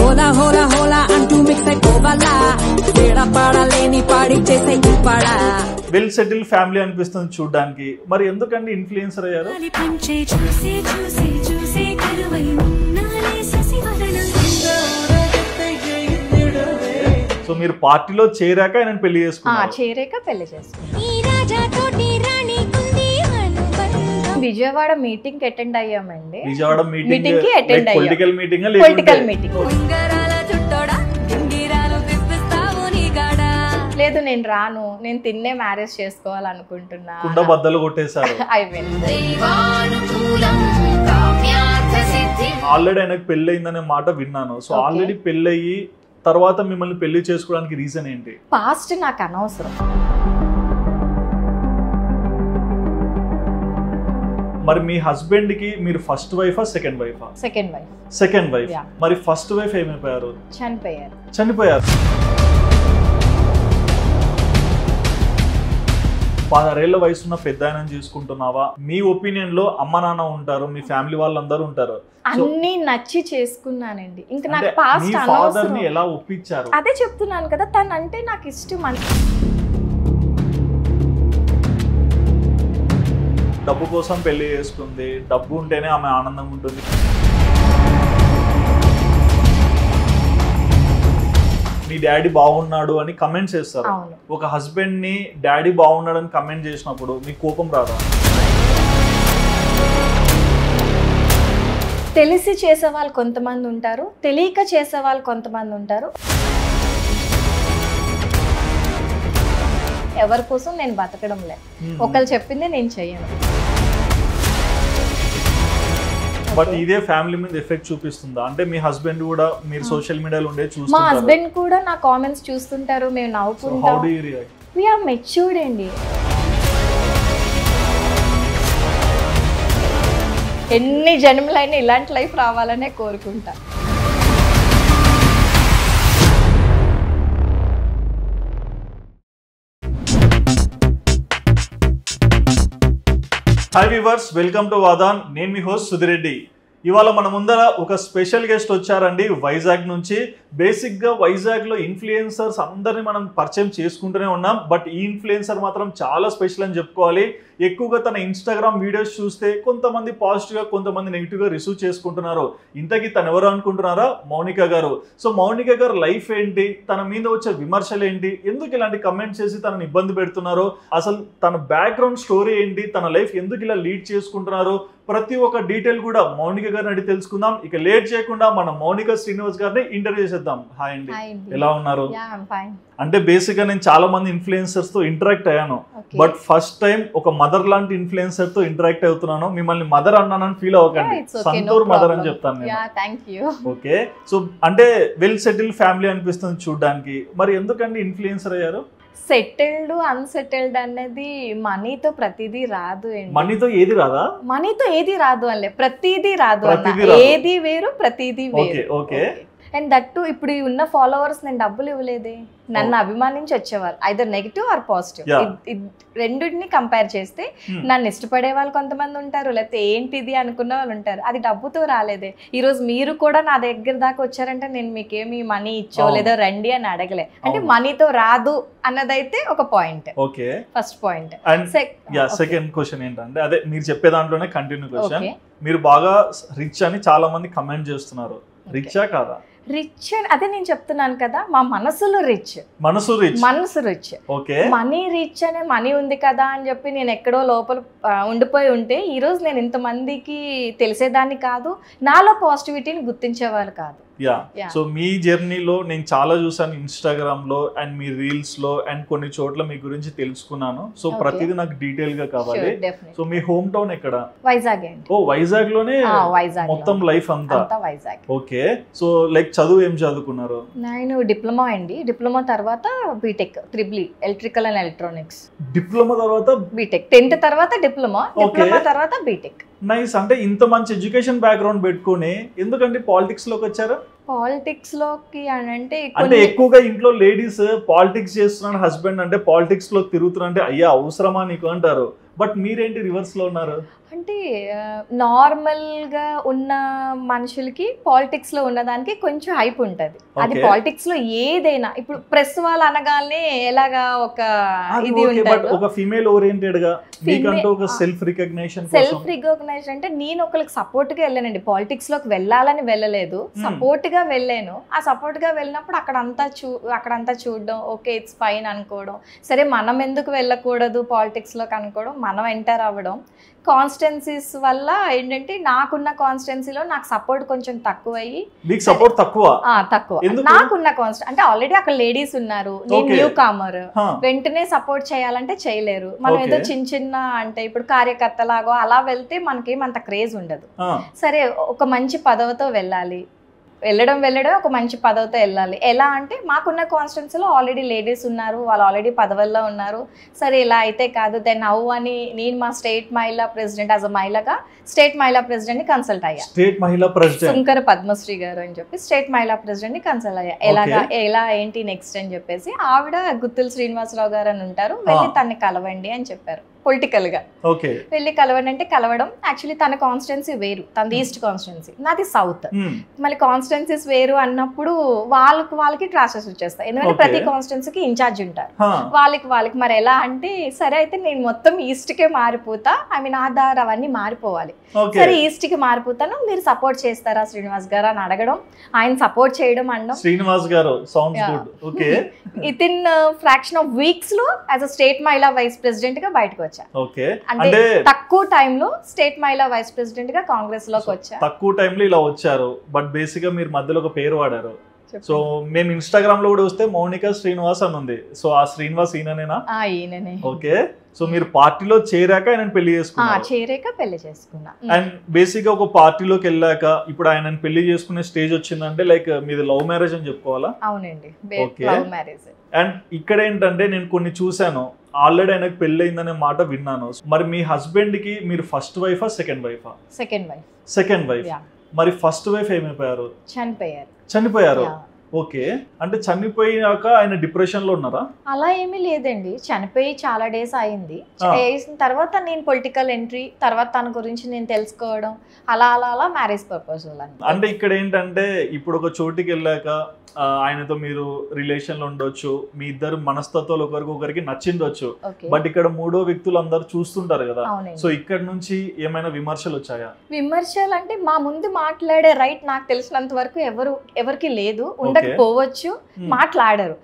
హోలా హోలా హోలా అంటూ మిక్స్ అయిపోవాలా పడలేని పాడి చేసే పాడా వెల్ సెటిల్ ఫ్యామిలీ అనిపిస్తుంది చూడడానికి. మరి ఎందుకండి ఇన్ఫ్లుయెన్సర్ అయ్యారు? సో మీరు పార్టీలో చేరాక ఆయన పెళ్లి చేసుకున్నారు? చేరాక పెళ్లి చేసుకున్నారు. విజయవాడ మీటింగ్ కి అటెండ్ అయ్యామండి. విజయవాడ మీటింగ్ కి అటెండ్ అయ్యాం. Political meeting? పొలిటికల్ మీటింగ్ లేదు, నేను రాను, నేను తిన్నే మ్యారేజ్ చేసుకోవాలనుకుంటున్నా. కుండ బద్దలు కొట్టేశారు. ఆల్రెడీ ఆయనకు పెళ్లి అయిందనే మాట విన్నాను. సో ఆల్రెడీ పెళ్ళయి తర్వాత మిమ్మల్ని పెళ్లి చేసుకోవడానికి రీజన్ ఏంటి? పాస్ట్ నాకు అనవసరం. మరి మీ హస్బెండ్ కి మీరు ఫస్ట్ వైఫా సెకండ్ వైఫా? Second wife. Second wife. మరి ఫస్ట్ వైఫ్ ఏమైపోయారు? చనిపోయారు. 16 ఏళ్ల వయసున్న పెద్ద ఆయన చేసుకుంటున్నావా? మీ ఒపీనియన్ లో అమ్మ నాన్న ఉంటారు, మీ ఫ్యామిలీ వాళ్ళందరూ ఉంటారు, అన్ని నచ్చి చేసుకున్నానండి. ఇంకా నాకు పాస్ట్ ఫాదర్ ని ఎలా ఒప్పించారు? అదే చెప్తున్నాను కదా, తనంటే నాకు ఇష్టం. డబ్బు కోసం పెళ్లి చేసుకుంది, డబ్బు ఉంటేనే ఆమె ఆనందంగా ఉంటుంది. మీ డాడీ బాగున్నాడు అని కమెంట్ చేస్తారు. ఒక హస్బెండ్ ని డాడీ బాగున్నాడు అని కమెంట్ చేసినప్పుడు మీకు కోపం రాదా? తెలిసి చేసే వాళ్ళు కొంతమంది ఉంటారు, తెలియక చేసే వాళ్ళు కొంతమంది ఉంటారు. ఎవరి కోసం నేను బతకడం లేదు, ఒకళ్ళు చెప్పింది నేను చెయ్యను. బట్ ఇదే ఫ్యామిలీ మీద ఎఫెక్ట్ చూపిస్తుందా? అంటే మీ హస్బెండ్ కూడా మీరు సోషల్ మీడియాలో ఉండే చూస్తుంటారు. మా హస్బెండ్ కూడా నా కామెంట్స్ చూస్తుంటారు, మేము నవ్వుకుంటాం. How do you react? We are matured అండి. ఎన్ని జన్మలైనా ఇలాంటి లైఫ్ రావాలనే కోరుకుంటా. హాయ్ వ్యూవర్స్, వెల్కమ్ టు వాదాన్. నేను మీ హోస్ట్ సుధిరెడ్డి. ఇవాళ మన ముందర ఒక స్పెషల్ గెస్ట్ వచ్చారండి వైజాగ్ నుంచి. బేసిక్గా వైజాగ్లో ఇన్ఫ్లుయెన్సర్స్ అందరినీ మనం పరిచయం చేసుకుంటూనే ఉన్నాం. బట్ ఈ ఇన్ఫ్లుయెన్సర్ మాత్రం చాలా స్పెషల్ అని చెప్పుకోవాలి. ఎక్కువగా తన ఇన్స్టాగ్రామ్ వీడియోస్ చూస్తే కొంతమంది పాజిటివ్గా, కొంతమంది నెగిటివ్గా రిసీవ్ చేసుకుంటున్నారు. ఇంతకీ తను ఎవరు అనుకుంటున్నారా? మౌనిక గారు. సో మౌనిక గారు లైఫ్ ఏంటి, తన మీద వచ్చే విమర్శలు ఏంటి, ఎందుకు ఇలాంటి కమెంట్స్ చేసి తనని ఇబ్బంది పెడుతున్నారు, అసలు తన బ్యాక్గ్రౌండ్ స్టోరీ ఏంటి, తన లైఫ్ ఎందుకు ఇలా లీడ్ చేసుకుంటున్నారు, ప్రతి ఒక్క డీటెయిల్ కూడా మౌనిక గారిని అడిగి తెలుసుకుందాం. ఇక లేట్ చేయకుండా మన మౌనిక శ్రీనివాస్ గారిని ఇంటర్వ్యూ చేసేద్దాం. హాయ్ అండి, ఎలా ఉన్నారు? అంటే బేసిక్ గా నేను చాలా మంది ఇన్ఫ్లుయెన్సర్స్ తో ఇంటరాక్ట్ అయ్యాను, బట్ ఫస్ట్ టైం ఒక మదర్ లాంటి ఇన్ఫ్లుయెన్సర్ తో ఇంటరాక్ట్ అవుతున్నాను. మిమ్మల్ని మదర్ అన్నానని ఫీల్ అవ్వకండి, సంతూర్ మదర్ అని చెప్తాను నేను. ఓకే, సో అంటే వెల్ సెటిల్ ఫ్యామిలీ అనిపిస్తుంది చూడడానికి. మరి ఎందుకండి ఇన్ఫ్లుయెన్సర్ అయ్యారు? సెటిల్డ్ అన్సెటిల్డ్ అనేది మనీతో ప్రతిదీ రాదు. మనీతో ఏది రాదా? మనీతో ఏది రాదు అలే, ప్రతిదీ రాదు. ఏది వేరు, ప్రతిదీ వేరు. ఓకే. అండ్ దట్టు ఇప్పుడు ఉన్న ఫాలోవర్స్ నేను డబ్బులు ఇవ్వలేదే, నన్ను అభిమానించి వచ్చేవాళ్ళు. ఐదర్ నెగిటివ్ ఆర్ పాజిటివ్, రెండింటిని కంపేర్ చేస్తే నన్ను ఇష్టపడే వాళ్ళు కొంతమంది ఉంటారు, లేకపోతే ఏంటిది అనుకున్న వాళ్ళు ఉంటారు. అది డబ్బుతో రాలేదే. ఈరోజు మీరు కూడా నా దగ్గర దాకా వచ్చారంటే నేను మీకేమి మనీ ఇచ్చో లేదో రండి అని అడగలే. అంటే మనీతో రాదు అన్నదైతే ఒక point. Okay, first point. Second question ఏంటంటే అదే మీరు చెప్పే దాంట్లోనే కంటిన్యూ క్వశ్చన్. మీరు బాగా రిచ్ అని చాలా మంది కమెంట్ చేస్తున్నారు, రిచ్చా కాదా? రిచ్ అదే నేను చెప్తున్నాను కదా, మా మనసులో రిచ్, మనసు రిచ్. ఓకే, మనీ రిచ్ అనే మనీ ఉంది కదా అని చెప్పి నేను ఎక్కడో లోపల ఉండిపోయి ఉంటే ఈ రోజు నేను ఇంతమందికి తెలిసేదాన్ని కాదు, నాలో పాజిటివిటీని గుర్తించేవాళ్ళు కాదు. సో మీ జర్నీలో నేను చాలా చూసాను ఇన్స్టాగ్రామ్ లో అండ్ మీ రీల్స్ లో అండ్ కొన్ని చోట్ల మీ గురించి తెలుసుకున్నాను. సో ప్రతిదీ నాకు డీటెయిల్ గా కావాలి. సో మీ హోమ్ టౌన్ ఎక్కడ? వైజాగ్. ఓ వైజాగ్ లోనే మొత్తం లైఫ్ అంతా? వైజాగ్. ఓకే, సో లైక్ చదువు ఏం చదువుకున్నారు? నేను డిప్లొమా అండి. డిప్లొమా తర్వాత BTech, triple electrical and electronics. Diploma తర్వాత బీటెక్, 10th తర్వాత డిప్లొమా, డిప్లొమా తర్వాత బీటెక్. నైస్. అంటే ఇంత మంచి ఎడ్యుకేషన్ బ్యాక్గ్రౌండ్ పెట్టుకుని ఎందుకంటే పాలిటిక్స్ లోకి వచ్చారు? పాలిటిక్స్ లోకి అంటే ఎక్కువగా ఇంట్లో లేడీస్ పాలిటిక్స్ చేస్తున్నాడు హస్బెండ్ అంటే పాలిటిక్స్ లో తిరుగుతున్నా అంటే అయ్యా అవసరమా నీకు అంటారు. బట్ మీరేంటి రివర్స్ లో ఉన్నారు? అంటే నార్మల్ గా ఉన్న మనుషులకి పాలిటిక్స్ లో ఉన్నదానికి కొంచెం హైప్ ఉంటది. అది పాలిటిక్స్ లో ఏదైనా ఇప్పుడు ప్రెస్ వాళ్ళు అనగానే ఎలాగా ఒక ఇది ఉంటుంది. ఒక ఫీమేల్ ఓరియంటెడ్ గా మీకంటూ ఒక సెల్ఫ్ రికగ్నిషన్ అంటే నేను ఒకరికి సపోర్ట్ గా వెళ్ళానండి. పాలిటిక్స్ లోకి వెళ్ళాలని వెళ్ళలేదు, సపోర్ట్ గా వెళ్ళాను. ఆ సపోర్ట్ గా వెళ్ళినప్పుడు అక్కడంతా చూడడం, ఓకే ఇట్స్ ఫైన్ అనుకోవడం, సరే మనం ఎందుకు వెళ్ళకూడదు పాలిటిక్స్ లోకి అనుకోవడం, మనం ఎంటర్ అవ్వడం. కాన్స్టిట్యున్సీస్ వల్ల ఏంటంటే నాకున్న కాన్స్టిట్యున్సీలో నాకు సపోర్ట్ కొంచెం తక్కువయ్యి, తక్కువ నాకున్న అంటే ఆల్రెడీ అక్కడ లేడీస్ ఉన్నారు, నేను న్యూ కామర్, వెంటనే సపోర్ట్ చేయాలంటే చేయలేరు. మనం ఏదో చిన్న అంటే ఇప్పుడు కార్యకర్తలాగో అలా వెళ్తే మనకేం అంత క్రేజ్ ఉండదు. సరే ఒక మంచి పదవితో వెళ్ళాలి, వెళ్ళడం ఒక మంచి పదవితో వెళ్ళాలి. ఎలా అంటే మాకున్న కాన్స్టిట్యున్సీలో ఆల్రెడీ లేడీస్ ఉన్నారు, వాళ్ళు ఆల్రెడీ పదవుల్లో ఉన్నారు. సరే ఇలా అయితే కాదు, దెన్ హౌ అని నేను మా స్టేట్ మహిళా ప్రెసిడెంట్ యాజ్ అ మహిళగా స్టేట్ మహిళా ప్రెసిడెంట్ ని కన్సల్ట్ అయ్యా. స్టేట్ మహిళా ప్రెసిడెంట్ శంకర పద్మశ్రీ గారు అని చెప్పి స్టేట్ మహిళా ప్రెసిడెంట్ ని కన్సల్ట్ అయ్యా. ఎలా ఏంటి నెక్స్ట్ అని చెప్పేసి ఆవిడ గుత్తుల శ్రీనివాసరావు గారు అని ఉంటారు, వెళ్ళి తనని కలవండి అని చెప్పారు. పొలిటికల్ గా వెళ్ళి కలవండి అంటే కలవడం. యాక్చువల్లీ తన కాన్స్టిట్యున్సీ వేరు, తనది ఈస్ట్ కాన్స్టిట్యున్సీ, నాది సౌత్. మళ్ళీ కాన్స్టిట్యున్సీస్ వేరు అన్నప్పుడు వాళ్ళకి క్లాసెస్ వచ్చేస్తాయి, ఎందుకంటే ప్రతి కాన్స్టిట్యున్సీకి ఇన్ఛార్జ్ ఉంటారు. వాళ్ళకి మరి ఎలా అంటే సరే అయితే నేను మొత్తం ఈస్ట్ కే మారిపోతా, ఐ మీన్ ఆధార్ అవన్నీ మారిపోవాలి. సరే ఈస్ట్ కి మారిపోతాను, మీరు సపోర్ట్ చేస్తారా శ్రీనివాస్ గారు అని అడగడం, ఆయన సపోర్ట్ చేయడం అనడం. శ్రీనివాస్ గారు వితిన్ ఫ్రాక్షన్ ఆఫ్ వీక్స్ లో యాజ్ అ స్టేట్ మహిళా వైస్ ప్రెసిడెంట్ గా బయటకు వచ్చా. అంటే తక్కువ టైంలో స్టేట్ మహిళా వైస్ ప్రెసిడెంట్ గా కాంగ్రెస్ లోకి వచ్చా. తక్కువ టైంలో ఇలా వచ్చారు, బట్ బేసిక్ గా మీరు మధ్యలో ఒక పేరు వాడారు. సో మేము ఇన్స్టాగ్రామ్ లో కూడా వస్తే మౌనిక శ్రీనివాస్ అని ఉంది. సో ఆ శ్రీనివాస్ ఈయననేనా? ఈయననే. ఓకే. సో మీరు పార్టీలో చేరాక ఆయన పెళ్లి చేసుకున్నా. అండ్ బేసిక్ గా ఒక పార్టీలోకి వెళ్ళాక ఇప్పుడు ఆయన పెళ్లి చేసుకునే స్టేజ్ వచ్చిందంటే లైక్ మీది లవ్ మ్యారేజ్ అని చెప్పుకోవాలా? అవునండి, లవ్ మ్యారేజ్. అండ్ ఇక్కడ ఏంటంటే నేను కొన్ని చూసాను, ఆల్రెడీ ఆయనకు పెళ్లి అయిందనే మాట విన్నాను. మరి మీ హస్బెండ్ కి మీరు ఫస్ట్ వైఫా సెకండ్ వైఫా? Second wife. మరి ఫస్ట్ వైఫ్ ఏమైపోయారు? చనిపోయారు. ఓకే. అంటే చనిపోయాక ఆయన డిప్రెషన్ లో ఉన్నారా? అలా ఏమీ లేదండి, చనిపోయి చాలా డేస్ అయింది. చేసిన తర్వాత నేను పొలిటికల్ ఎంట్రీ, తర్వాత తన గురించి నేను తెలుసుకోవడం, అలా మ్యారేజ్ పర్పస్. అంటే ఇక్కడ ఏంటంటే ఇప్పుడు ఒక చోటికి వెళ్ళాక ఆయనతో మీరు రిలేషన్ లో ఉండొచ్చు, మీ ఇద్దరు మనస్తత్వాలు ఒకరికి నచ్చిందొచ్చు, బట్ ఇక్కడ మూడో వ్యక్తులు అందరు చూస్తుంటారు కదా. సో ఇక్కడ నుంచి ఏమైనా విమర్శలు వచ్చాయా? విమర్శలు అంటే మా ముందు మాట్లాడే రైట్ నాకు తెలిసినంత వరకు ఎవరికి లేదు, ఉండకపోవచ్చు, మాట్లాడరు.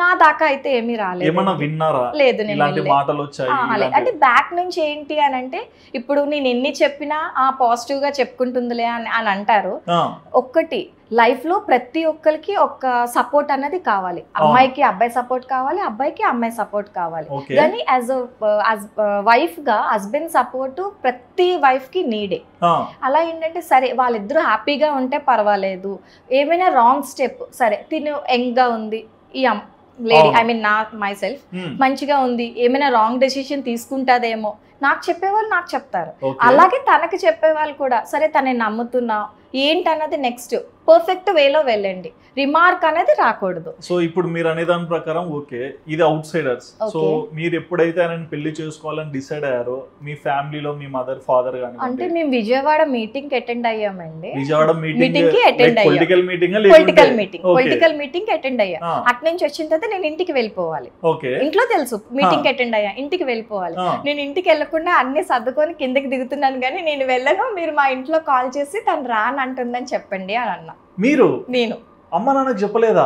నా దాకా అయితే ఏమీ రాలేదు. ఏమన్నా విన్నారా? లేదు, మాటలు వచ్చాయి. అంటే బ్యాక్ నుంచి ఏంటి అని అంటే ఇప్పుడు నేను ఎన్ని చెప్పినా పాజిటివ్ గా చెప్పుకుంటుందిలే అని అంటారు. ఒక్కటి లైఫ్ లో ప్రతి ఒక్కరికి ఒక సపోర్ట్ అనేది కావాలి. అమ్మాయికి అబ్బాయి సపోర్ట్ కావాలి, అబ్బాయికి అమ్మాయి సపోర్ట్ కావాలి. కానీ యాజ్ వైఫ్ గా హస్బెండ్ సపోర్ట్ ప్రతి వైఫ్ కి నీడే. అలా ఏంటంటే సరే వాళ్ళిద్దరూ హ్యాపీగా ఉంటే పర్వాలేదు, ఏమైనా రాంగ్ స్టెప్, సరే తిను యంగ్ గా ఉంది ఈ lady, I mean my self మంచిగా ఉంది, ఏమైనా రాంగ్ డెసిషన్ తీసుకుంటాదేమో నాకు చెప్పేవాళ్ళు నాకు చెప్తారు. అలాగే తనకి చెప్పేవాళ్ళు కూడా సరే తనని నమ్ముతున్నా ఏంటన్నది నెక్స్ట్ పర్ఫెక్ట్ వేలో వెళ్ళండి, రిమార్క్ అనేది రాకూడదు. సో ఇప్పుడు మీరు అనే దాని ప్రకారం ఓకే, ఇది అవుట్ సైడర్స్. సో మీరు ఎప్పుడైతే ఆయన పెళ్లి చేసుకోవాలని డిసైడ్ అయ్యారో మీ ఫ్యామిలీలో మీ మదర్ ఫాదర్ గాని అంటే మేము విజయవాడ మీటింగ్ అటెండ్ అయ్యామండి. విజయవాడ మీటింగ్ కి అటెండ్ అయ్యాం. పొలిటికల్ మీటింగ్ అటెండ్ అయ్యా. అటు నుంచి వచ్చిన తర్వాత నేను ఇంటికి వెళ్ళిపోవాలి. ఇంట్లో తెలుసు మీటింగ్ అటెండ్ అయ్యా, ఇంటికి వెళ్ళిపోవాలి. నేను ఇంటికి వెళ్ళకుండా అన్ని సర్దుకొని కిందకి దిగుతున్నాను, కానీ నేను వెళ్ళను, మీరు మా ఇంట్లో కాల్ చేసి తను రాను అంటుందని చెప్పండి అని అన్నా. నేను అమ్మ నాన్నకు చెప్పలేదా?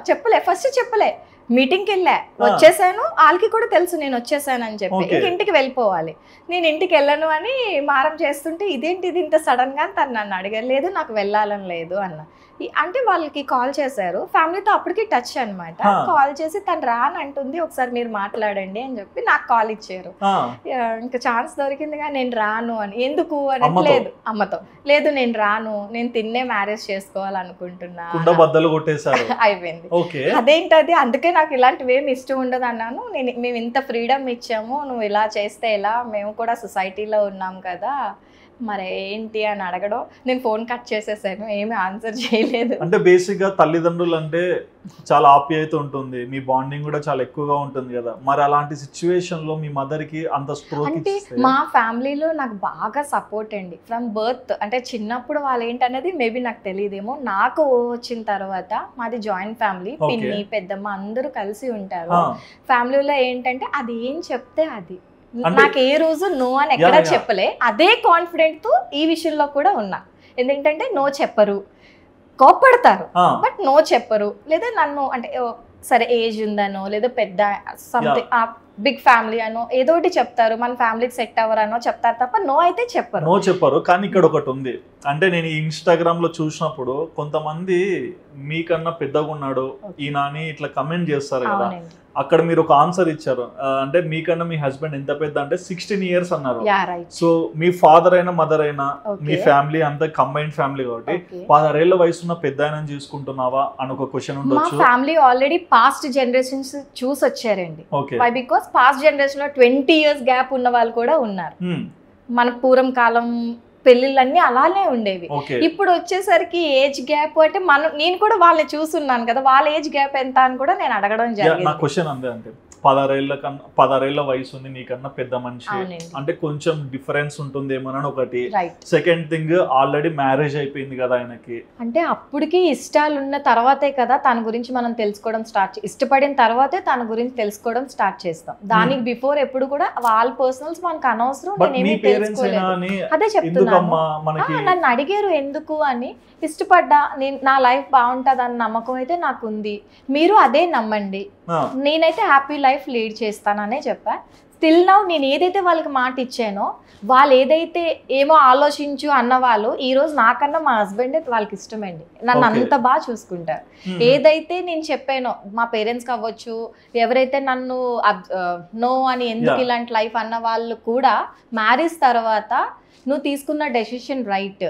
చెప్పలే, ఫస్ట్ చెప్పలే. మీటింగ్కి వెళ్ళా, వచ్చేసాను, వాళ్ళకి కూడా తెలుసు నేను వచ్చేసాను అని చెప్పి. ఇంటికి వెళ్ళిపోవాలి. నేను ఇంటికి వెళ్ళను అని మారం చేస్తుంటే ఇదేంటి ఇది ఇంత సడన్ గా తను నన్ను అడగలేదు, నాకు వెళ్ళాలని లేదు అన్న. అంటే వాళ్ళకి కాల్ చేశారు, ఫ్యామిలీతో అప్పటికి టచ్ అనమాట. కాల్ చేసి తను రాను అంటుంది, ఒకసారి మీరు మాట్లాడండి అని చెప్పి నాకు కాల్ ఇచ్చారు. ఇంకా ఛాన్స్ దొరికిందిగా నేను రాను అని. ఎందుకు అని లేదు, అమ్మతో లేదు నేను రాను, నేను తిన్నే మ్యారేజ్ చేసుకోవాలనుకుంటున్నా. అయిపోయింది. అదేంటది, అందుకే నాకు ఇలాంటివి ఏమి ఇష్టం ఉండదు అన్నాను. మేము ఇంత ఫ్రీడమ్ ఇచ్చాము, నువ్వు ఇలా చేస్తే ఎలా, మేము కూడా సొసైటీలో ఉన్నాం కదా, మరి ఏంటి అని అడగడం, నేను ఫోన్ కట్ చేసేసాను, ఏమి ఆన్సర్ చేయలేదు. అంటే బేసిక్ గా తల్లిదండ్రులు అంటే చాలా ఆప్యాయత ఉంటుంది, మీ బాండింగ్ కూడా చాలా ఎక్కువగా ఉంటుంది కదా, మరి అలాంటి సిచ్యువేషన్ లో మీ మదర్ కి అంత స్ట్రోక్ అంటే మా ఫ్యామిలీలో నాకు బాగా సపోర్ట్ అండి ఫ్రమ్ బర్త్. అంటే చిన్నప్పుడు వాళ్ళు ఏంటనేది మేబీ నాకు తెలియదేమో, నాకు వచ్చిన తర్వాత మాది జాయింట్ ఫ్యామిలీ, పిన్ని పెద్దమ్మ అందరూ కలిసి ఉంటారు. ఫ్యామిలీలో ఏంటంటే అది ఏం చెప్తే అది, నాకు ఏ రోజు నో అని ఎక్కడ చెప్పలే. అదే కాన్ఫిడెంట్ తో ఈ విషయంలో కూడా ఉన్నా. ఎందుకంటే నో చెప్పరు, కోప్పడతారు బట్ నో చెప్పరు. లేదా నన్ను అంటే సరే ఏజ్ ఉందనో లేదా పెద్ద సంథింగ్ బిగ్ ఫ్యామిలీ అనో ఏదో ఒకటి చెప్తారు, మన ఫ్యామిలీకి సెట్ అవ్వరనో చెప్తారు తప్ప నో అయితే చెప్పరు. కానీ ఇక్కడ ఒకటి ఉంది, అంటే నేను ఇన్స్టాగ్రామ్ లో చూసినప్పుడు కొంతమంది మీకన్నా పెద్దగా ఉన్నాడు ఈయన అని ఇట్లా కమెంట్ చేస్తారు కదా, అక్కడ మీరు ఒక ఆన్సర్ ఇచ్చారు. అంటే మీకన్నా మీ హస్బెండ్ ఎంత పెద్ద అంటే 16 years అన్నారు. సో మీ ఫాదర్ అయినా మదర్ అయినా మీ ఫ్యామిలీ అంతా కంబైన్డ్ ఫ్యామిలీ కాబట్టి 16 ఏళ్ల వయసున్న పెద్ద ఆయన చూసుకుంటున్నావా అని ఒక క్వశ్చన్ ఉండొచ్చు. మా ఫ్యామిలీ ఆల్రెడీ పాస్ట్ జనరేషన్స్ చూసి వచ్చారండి. వై బికాస్ పాస్ట్ జనరేషన్ లో 20 years గ్యాప్ ఉన్న వాళ్ళు కూడా ఉన్నారు. మన పూర్వం కాలం పెళ్ళిళ్ళన్నీ అలానే ఉండేవి. ఇప్పుడు వచ్చేసరికి ఏజ్ గ్యాప్ అంటే నేను కూడా వాళ్ళని చూస్తున్నాను కదా, వాళ్ళ ఏజ్ గ్యాప్ ఎంత అని కూడా నేను అడగడం జరిగింది. నా క్వశ్చన్ అంతే, అంటే 16 ఏళ్ల వయసు ఉంది నీకన్నా పెద్ద మనిషి అంటే కొంచెం డిఫరెన్స్ ఉంటుందేమోనని ఒకటి. సెకండ్ థింగ్ ఆల్రెడీ మ్యారేజ్ అయిపోయింది కదా ఆయనకి, అంటే అప్పటికి ఇష్టాలు ఉన్న తర్వాతే కదా తన గురించి మనం తెలుసుకోవడం ఇష్టపడిన తర్వాతే తన గురించి తెలుసుకోవడం స్టార్ట్ చేస్తాం. దానికి బిఫోర్ ఎప్పుడు కూడా వాళ్ళ పర్సనల్స్ మనకు అనవసరం. అదే చెప్తున్నాను, నన్ను అడిగారు ఎందుకు అని, ఇష్టపడ్డా నా లైఫ్ బాగుంటుంది అన్న నమ్మకం అయితే నాకు ఉంది, మీరు అదే నమ్మండి, నేనైతే హ్యాపీ లైఫ్ లీడ్ చేస్తాననే చెప్పా. స్టిల్ నౌ నేను ఏదైతే వాళ్ళకి మాట ఇచ్చానో, వాళ్ళు ఏదైతే ఏమో ఆలోచించు అన్న వాళ్ళు ఈ రోజు నాకన్నా మా హస్బెండ్ వాళ్ళకి ఇష్టమండి, నన్ను అంత బాగా చూసుకుంటారు. ఏదైతే నేను చెప్పానో మా పేరెంట్స్కి అవ్వచ్చు, ఎవరైతే నన్ను నో అని ఎందుకు ఇలాంటి లైఫ్ అన్న వాళ్ళు కూడా మ్యారేజ్ తర్వాత నువ్వు తీసుకున్న డెసిషన్ రైట్,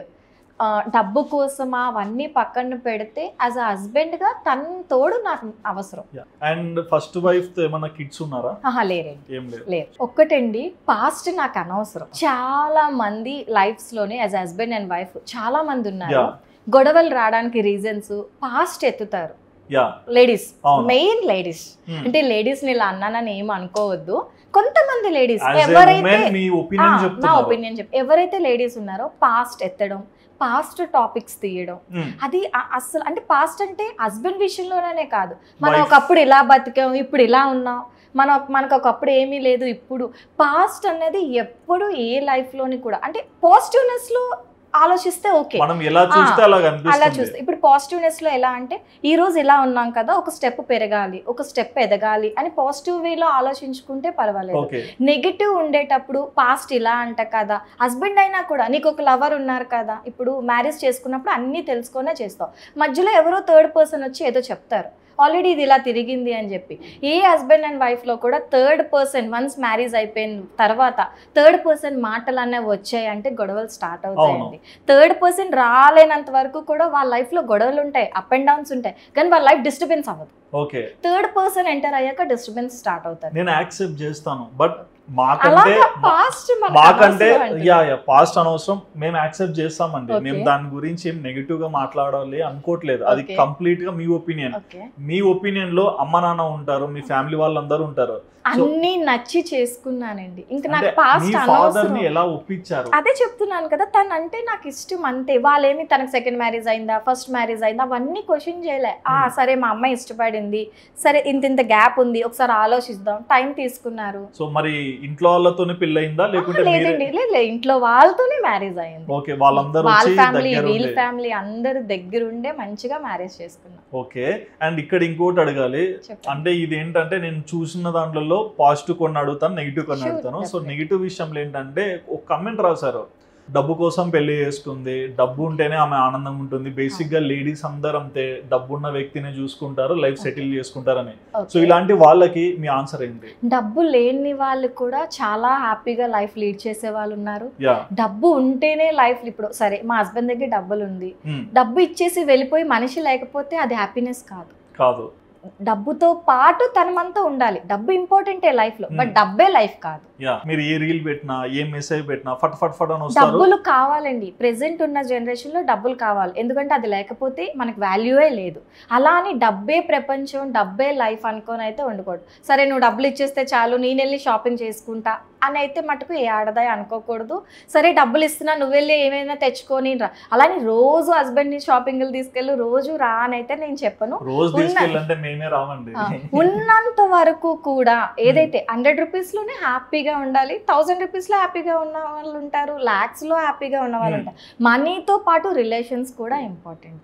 డబ్బు కోసం అవన్నీ పక్కన పెడితే యాజ్ అ హస్బెండ్ గా తన తోడు నాకు అవసరం. అండ్ ఫస్ట్ వైఫ్ తో ఏమన్నా కిడ్స్ ఉన్నారా? లేరండి, లేరు. ఒక్కటండి, పాస్ట్ నాకు అనవసరం. చాలా మంది లైఫ్స్ లోనే యాజ్ హస్బెండ్ అండ్ వైఫ్ చాలా మంది ఉన్నారు. గొడవలు రావడానికి రీజన్స్ పాస్ట్ ఎత్తుతారు. Ladies, main ladies. అంటే లేడీస్ ని ఇలా అన్నానని ఏం అనుకోవద్దు. కొంతమంది లేడీస్ ఎవరైతే నా ఒపీనియన్ ఎవరైతే లేడీస్ ఉన్నారో పాస్ట్ ఎత్తడం, పాస్ట్ టాపిక్స్ తీయడం, అది అసలు అంటే పాస్ట్ అంటే హస్బెండ్ విషయంలోనే కాదు, మనం ఒకప్పుడు ఇలా బతికాం ఇప్పుడు ఇలా ఉన్నాం, మనకు ఒకప్పుడు ఏమీ లేదు ఇప్పుడు. పాస్ట్ అనేది ఎప్పుడు ఏ లైఫ్ లోని కూడా అంటే పాజిటివ్నెస్ లో ఆలోచిస్తే ఓకే, అలా చూస్తే ఇప్పుడు పాజిటివ్నెస్ లో ఎలా అంటే ఈ రోజు ఇలా ఉన్నాం కదా, ఒక స్టెప్ పెరగాలి, ఒక స్టెప్ ఎదగాలి అని పాజిటివ్ వేలో ఆలోచించుకుంటే పర్వాలేదు. నెగిటివ్ ఉండేటప్పుడు పాస్ట్ ఇలా అంట కదా, హస్బెండ్ అయినా కూడా నీకు ఒక లవర్ ఉన్నారు కదా, ఇప్పుడు మ్యారేజ్ చేసుకున్నప్పుడు అన్నీ తెలుసుకునే చేస్తావు, మధ్యలో ఎవరో థర్డ్ పర్సన్ వచ్చి ఏదో చెప్తారు ఆల్రెడీ ఇది ఇలా తిరిగింది అని చెప్పి. ఏ హస్బెండ్ అండ్ వైఫ్లో కూడా థర్డ్ పర్సన్ వన్స్ మ్యారేజ్ అయిపోయిన తర్వాత థర్డ్ పర్సన్ మాటలు అనేవి వచ్చాయంటే గొడవలు స్టార్ట్ అవుతాయండి. థర్డ్ పర్సన్ రాలేనంత వరకు కూడా వాళ్ళ లైఫ్లో గొడవలు ఉంటాయి, అప్ అండ్ డౌన్స్ ఉంటాయి, కానీ వాళ్ళ లైఫ్ డిస్టర్బెన్స్ అవ్వదు. థర్డ్ పర్సన్ ఎంటర్ అయ్యాక డిస్టర్బెన్స్ స్టార్ట్ అవుతుంది. నేను యాక్సెప్ట్ చేస్తాను, బట్ మాకంటే పాస్ట్ అనవసరం, మేము యాక్సెప్ట్ చేస్తామండి. మేము దాని గురించి ఏం నెగిటివ్ గా మాట్లాడాలి అనుకోవట్లేదు, అది కంప్లీట్ గా మీ ఒపీనియన్. మీ ఒపీనియన్ లో అమ్మ నాన్న ఉంటారు, మీ ఫ్యామిలీ వాళ్ళందరూ ఉంటారు, అన్ని నచ్చి చేసుకున్నానండి. ఇంకా నాకు పాస్ట్ అనవసరం. ఎలా ఒప్పించారు అదే చెప్తున్నాను కదా, తను అంటే నాకు ఇష్టం అంతే. వాళ్ళేమి తనకు సెకండ్ మ్యారేజ్ అయిందా ఫస్ట్ మ్యారేజ్ అయిందా అవన్నీ క్వశ్చన్ చేయలే. సరే మా అమ్మాయి ఇష్టపడింది, సరే ఇంత గ్యాప్ ఉంది, ఒకసారి ఆలోచిద్దాం, టైం తీసుకున్నారు. సో మరి ఇంట్లో వాళ్ళతోనే పెళ్ళయిందా లేకుంటే? లేదండి, లేదు, ఇంట్లో వాళ్ళతోనే మ్యారేజ్ అయింది. వాళ్ళ ఫ్యామిలీ వీళ్ళ ఫ్యామిలీ అందరు దగ్గరుండే మంచిగా మ్యారేజ్ చేసుకున్నాం. ఓకే. అండ్ ఇక్కడ ఇంకోటి అడగాలి, అంటే ఇది ఏంటంటే నేను చూసిన దాంట్లో పాజిటివ్ కొన్ని అడుగుతాను, నెగిటివ్ కొన్ని అడుగుతాను. సో నెగిటివ్ విషయంలో ఏంటంటే ఒక కమెంట్ రాశారు, డబ్బు కోసం పెళ్లి చేసుకుంది, డబ్బు ఉంటేనే ఆమె ఆనందంగా ఉంటుంది, బేసిక్ గా లేడీస్ అందరూ అంతే, డబ్బు ఉన్న వ్యక్తిని చూసుకుంటారు, లైఫ్ సెటిల్ చేసుకుంటారని. సో ఇలాంటి వాళ్ళకి మీ ఆన్సర్ ఏంటి? డబ్బు లేని వాళ్ళు కూడా చాలా హ్యాపీగా లైఫ్ లీడ్ చేసే వాళ్ళు ఉన్నారు. డబ్బు ఉంటేనే లైఫ్, ఇప్పుడు సరే మా హస్బెండ్ దగ్గర డబ్బులు ఉంది, డబ్బు ఇచ్చేసి వెళ్ళిపోయి మనిషి లేకపోతే అది హ్యాపీనెస్ కాదు. డబ్బుతో పాటు తనమంతా ఉండాలి. డబ్బు ఇంపార్టెంటే లైఫ్ లో, బట్ డబ్బే లైఫ్ కాదు. మీరు ఏ రీల్ పెట్టినా ఏ మెసేజ్ పెట్టినా ఫట్ ఫట్ ఫట్ అని వస్తారు. డబ్బులు కావాలండి, ప్రెసెంట్ ఉన్న జనరేషన్ లో డబ్బులు కావాలి, ఎందుకంటే అది లేకపోతే మనకు వాల్యూయే లేదు. అలా అని డబ్బే ప్రపంచం, డబ్బే లైఫ్ అనుకొని అయితే ఉండకూడదు. సరే నువ్వు డబ్బులు ఇచ్చేస్తే చాలు, నేను వెళ్ళి షాపింగ్ చేసుకుంటా అని అయితే మటుకు ఏ ఆడదాయి అనుకోకూడదు. సరే డబ్బులు ఇస్తున్నా, నువ్వు వెళ్ళి ఏమైనా తెచ్చుకొని రా, అలాని రోజు హస్బెండ్ ని షాపింగ్లు తీసుకెళ్ళి రోజు రా అని అయితే నేను చెప్పను. ఉన్నంత వరకు కూడా ఏదైతే 100 రూపీస్ లోనే హ్యాపీగా ఉండాలి. 1000 రూపీస్ లో హ్యాపీగా ఉన్న వాళ్ళు ఉంటారు, లాక్స్ లో హ్యాపీగా ఉన్న వాళ్ళు ఉంటారు. మనీతో పాటు రిలేషన్స్ కూడా ఇంపార్టెంట్.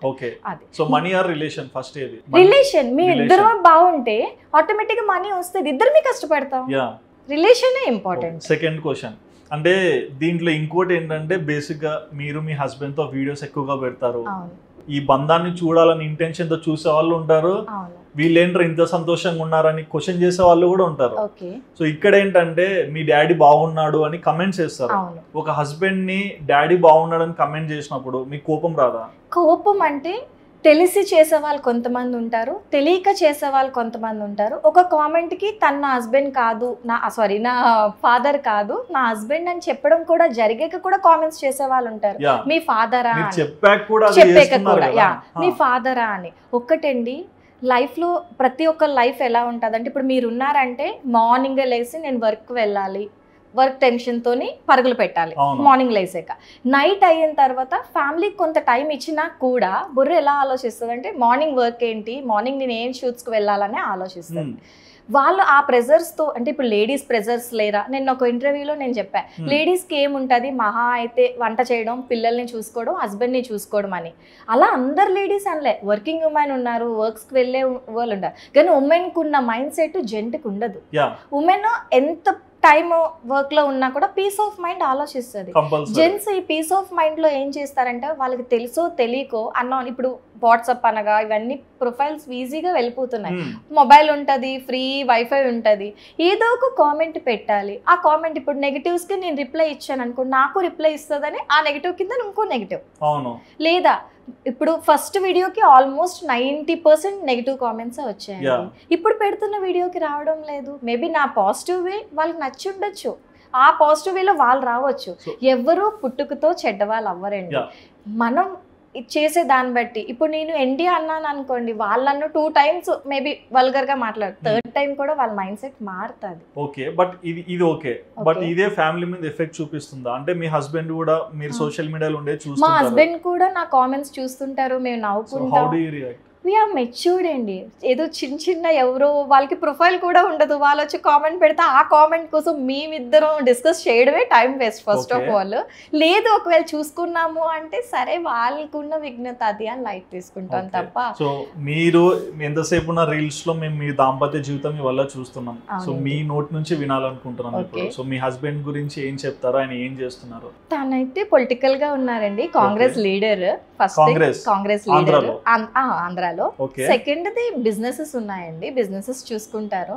రిలేషన్ మీ ఇద్దరు బాగుంటే ఆటోమేటిక్ గా మనీ వస్తుంది, ఇద్దరు మీ కష్టపడతాం. Relation important. సెకండ్ క్వశ్చన్ అంటే దీంట్లో ఇంకోటి ఏంటంటే బేసిక్ గా మీరు మీ హస్బెండ్ తో వీడియోస్ ఎక్కువగా పెడతారు, ఈ బంధాన్ని చూడాలని ఇంటెన్షన్ తో చూసే వాళ్ళు ఉంటారు, వీళ్ళేంటారు ఇంత సంతోషంగా ఉన్నారని క్వశ్చన్ చేసే వాళ్ళు కూడా ఉంటారు. సో ఇక్కడ ఏంటంటే మీ డాడీ బాగున్నాడు అని కమెంట్స్ చేస్తారు. ఒక హస్బెండ్ ని డాడీ బాగున్నాడు అని కమెంట్ చేసినప్పుడు మీకు కోపం రాదా? కోపం అంటే తెలిసి చేసే వాళ్ళు కొంతమంది ఉంటారు, తెలియక చేసే వాళ్ళు కొంతమంది ఉంటారు. ఒక కామెంట్ కి తన హస్బెండ్ కాదు, నా ఫాదర్ కాదు, నా హస్బెండ్ అని చెప్పడం కూడా జరిగాక కూడా కామెంట్స్ చేసే వాళ్ళు ఉంటారు. మీ ఫాదరా చెప్పాక కూడా మీ ఫాదరా అని. ఒక్కటండి, లైఫ్లో ప్రతి ఒక్క లైఫ్ ఎలా ఉంటుంది అంటే, ఇప్పుడు మీరు ఉన్నారంటే మార్నింగ్ లేసి నేను వర్క్ వెళ్ళాలి, వర్క్ టెన్షన్తోని పరుగులు పెట్టాలి. మార్నింగ్ లేసాక నైట్ అయిన తర్వాత ఫ్యామిలీకి కొంత టైం ఇచ్చినా కూడా బుర్ర ఎలా ఆలోచిస్తుంది అంటే, మార్నింగ్ వర్క్ ఏంటి, మార్నింగ్ నేను ఏం షూట్స్కి వెళ్ళాలని ఆలోచిస్తుంది. వాళ్ళు ఆ ప్రెజర్స్తో, అంటే ఇప్పుడు లేడీస్ ప్రెజర్స్ లేరా? నేను ఒక ఇంటర్వ్యూలో నేను చెప్పాను, లేడీస్కి ఏముంటుంది, మహా అయితే వంట చేయడం, పిల్లల్ని చూసుకోవడం, హస్బెండ్ని చూసుకోవడం అని. అలా అందరు లేడీస్ అనలే, వర్కింగ్ ఉమెన్ ఉన్నారు, వర్క్స్కి వెళ్ళే వాళ్ళు ఉంటారు. కానీ ఉమెన్కి ఉన్న మైండ్ సెట్ జెంట్కి ఉండదు. ఉమెన్ ఎంత టైమ్ వర్క్ లో ఉన్నా కూడా పీస్ ఆఫ్ మైండ్ ఆలోచిస్తుంది. జెంట్స్ ఈ పీస్ ఆఫ్ మైండ్ లో ఏం చేస్తారంటే, వాళ్ళకి తెలుసో తెలియకో ఇప్పుడు వాట్సాప్ అనగా ఇవన్నీ ప్రొఫైల్స్ ఈజీగా వెళ్ళిపోతున్నాయి. మొబైల్ ఉంటుంది, ఫ్రీ వైఫై ఉంటుంది, ఏదో ఒక కామెంట్ పెట్టాలి. ఆ కామెంట్ ఇప్పుడు నెగిటివ్స్ కి నేను రిప్లై ఇచ్చాను అనుకో, నాకు రిప్లై ఇస్తుందని ఆ నెగిటివ్ కింద ఇంకో నెగిటివ్. లేదా ఇప్పుడు ఫస్ట్ వీడియోకి ఆల్మోస్ట్ 90% నెగిటివ్ కామెంట్స్ వచ్చాయండి. ఇప్పుడు పెడుతున్న వీడియోకి రావడం లేదు. మేబీ నా పాజిటివ్ వే వాళ్ళకి నచ్చి ఉండొచ్చు, ఆ పాజిటివ్ వేలో వాళ్ళు రావచ్చు. ఎవరు పుట్టుకతో చెడ్డవాళ్ళు అవ్వరండి. మనం చేసే దాన్ని బట్టి, ఇప్పుడు నేను ఇండియా అన్నాను అనుకోండి, వాళ్ళను 2 times మేబీ వల్గర్ గా మాట్లాడు, 3rd time కూడా వాళ్ళ మైండ్ సెట్ మారుతుంది. ఓకే, బట్ ఇది ఓకే, బట్ ఇదే ఫ్యామిలీ మీద ఎఫెక్ట్ చూపిస్తుందా? అంటే మీ హస్బెండ్ కూడా మీరు సోషల్ మీడియాలో ఉండే చూస్తుంటారు, మా హస్బెండ్ కూడా నా కామెంట్స్ చూస్తుంటారు, మేము నవ్వుకుంటాం. వీఆర్ మెచ్యూర్డ్ అండి. ఏదో చిన్న ఎవరో వాళ్ళకి ప్రొఫైల్ కూడా ఉండదు, వాళ్ళు వచ్చి కామెంట్ పెడితే ఆ కామెంట్ కోసం మేమిద్దరం డిస్కస్ చేయడమే time waste first of all. లేదు ఒకవేళ చూసుకున్నాము అంటే సరే వాళ్ళకున్న విఘ్నత అది అని లైట్ తీసుకుంటాం తప్ప. సో మీరు ఎంతసేపు ఉన్న రీల్స్ లో మేము మీ దాంపత్య జీవితం వల్ల చూస్తున్నాం, సో మీ నోట్ నుంచి వినాలనుకుంటున్నాం ఇప్పుడు. సో మీ హస్బెండ్ గురించి ఏం చెప్తారో, ఆయన ఏం చేస్తున్నారు? తనైతే పొలిటికల్ గా ఉన్నారండి, Congress leader. First Congress leader ఆంధ్రాలో. సెకండ్ ది బిజినెసెస్ ఉన్నాయండి, బిజినెసెస్ చూసుకుంటారు.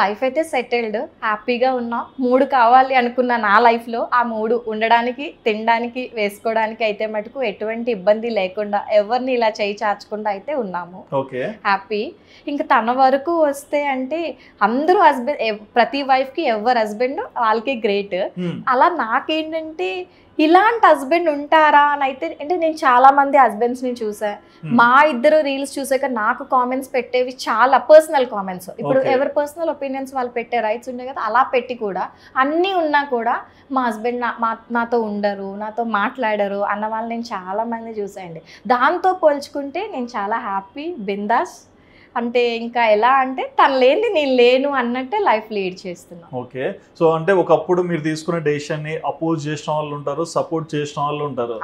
లైఫ్ అయితే సెటిల్డ్, హ్యాపీగా ఉన్నా. 3 కావాలి అనుకున్న నా లైఫ్ లో ఆ 3 ఉండడానికి, తినడానికి, వేసుకోవడానికి అయితే మటుకు ఎటువంటి ఇబ్బంది లేకుండా, ఎవరిని ఇలా చేయి చాచకుండా అయితే ఉన్నాము, హ్యాపీ. ఇంకా తన వరకు వస్తే అంటే అందరూ హస్బెండ్, ప్రతి వైఫ్ కి ఎవరి హస్బెండ్ వాళ్ళకి గ్రేట్. అలా నాకేంటంటే ఇలాంటి హస్బెండ్ ఉంటారా అని అయితే, అంటే నేను చాలా మంది హస్బెండ్స్ ని చూసా. మా ఇద్దరు రీల్స్ చూసాక నాకు కామెంట్స్ పెట్టేవి చాలా పర్సనల్ కామెంట్స్. ఇప్పుడు ఎవరి పర్సనల్ ఒపీనియన్స్ వాళ్ళు పెట్టే రైట్స్ ఉండే కదా, అలా పెట్టి కూడా అన్నీ ఉన్నా కూడా మా హస్బెండ్ నాతో ఉండరు, నాతో మాట్లాడరు అన్న వాళ్ళు నేను చాలా మంది చూసాయండి. దాంతో పోల్చుకుంటే నేను చాలా హ్యాపీ, బిందాస్. అంటే ఇంకా ఎలా అంటే తను లేని నేను లేను అన్నట్టే లైఫ్ లీడ్ చేస్తున్నాను. ఓకే, సో అంటే ఒకప్పుడు మీరు తీసుకున్న డెసిషన్ ని అపోజ్ చేసిన వాళ్ళు ఉంటారు, సపోర్ట్ చేసిన వాళ్ళు ఉంటారు.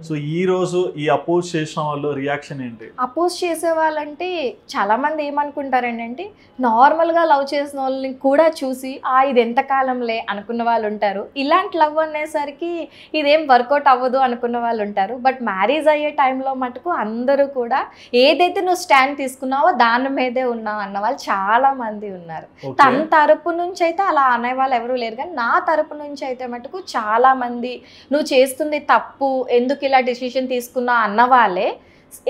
సో ఈ రోజు ఈ అపోజ్ చేసిన వాళ్ళు రియాక్షన్ ఏంటి? అపోజ్ చేసే వాళ్ళంటే చాలా మంది ఏమనుకుంటారండి అంటే, నార్మల్ గా లవ్ చేసిన వాళ్ళని కూడా చూసి ఇది ఎంతకాలంలే అనుకున్న వాళ్ళు ఉంటారు. ఇలాంటి లవ్ అనేసరికి ఇదేం వర్కౌట్ అవ్వదు అనుకున్న వాళ్ళు ఉంటారు. బట్ మ్యారేజ్ అయ్యే టైంలో మటుకు అందరూ కూడా ఏదైతే నువ్వు స్టాండ్ తీసుకున్నావో దాని మీదే ఉన్నావు అన్న వాళ్ళు చాలా మంది ఉన్నారు. తన తరపు నుంచి అయితే అలా అనేవాళ్ళు ఎవరు లేరు, కానీ నా తరపు నుంచి అయితే మటుకు చాలా మంది నువ్వు చేస్తుంది తప్పు, ఎందుకు ఇలా డిసిషన్ తీసుకున్నావు అన్న వాళ్ళే